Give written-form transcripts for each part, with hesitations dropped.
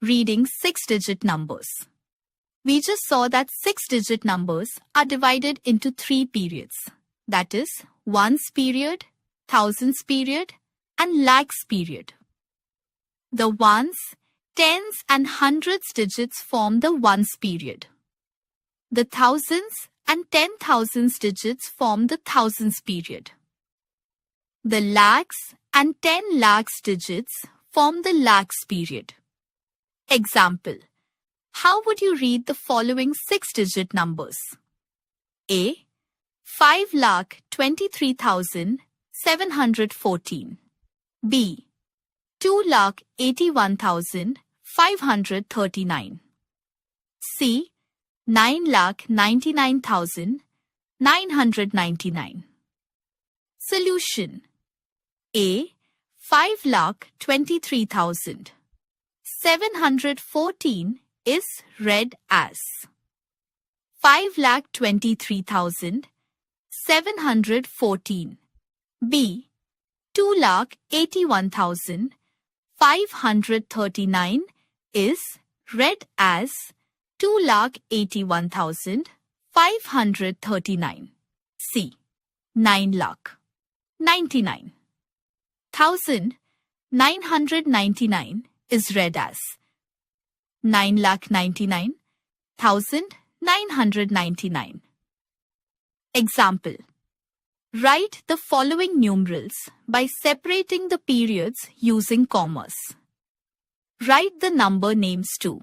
reading 6-digit numbers. We just saw that 6-digit numbers are divided into 3 periods. That is, ones period, thousands period, and lakhs period. The ones, tens and hundreds digits form the ones period. The thousands and 10,000s digits form the thousands period. The lakhs and 10 lakhs digits form the lakhs period. Example: how would you read the following 6-digit numbers? A. 5,23,714. B. 2,81,539. C. 9,99,999. Solution: A. 5,23,714 is read as 5,23,714. B. 2,81,539 is read as 2,81,539. C. 9,99,999 is read as 9,99,999. Example: write the following numerals by separating the periods using commas. Write the number names too.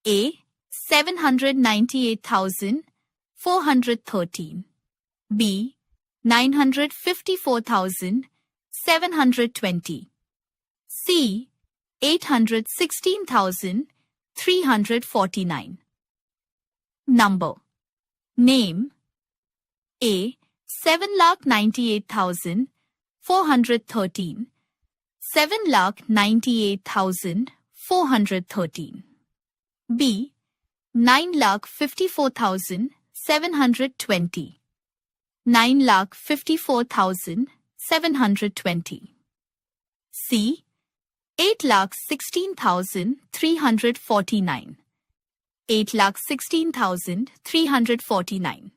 A. 798,413. B. 954,720. C. 816,349. Number. Name. A. 7,98,413. 7,98,413. B. 9,54,720. 9,54,720. C. 8,16,349. 8,16,349.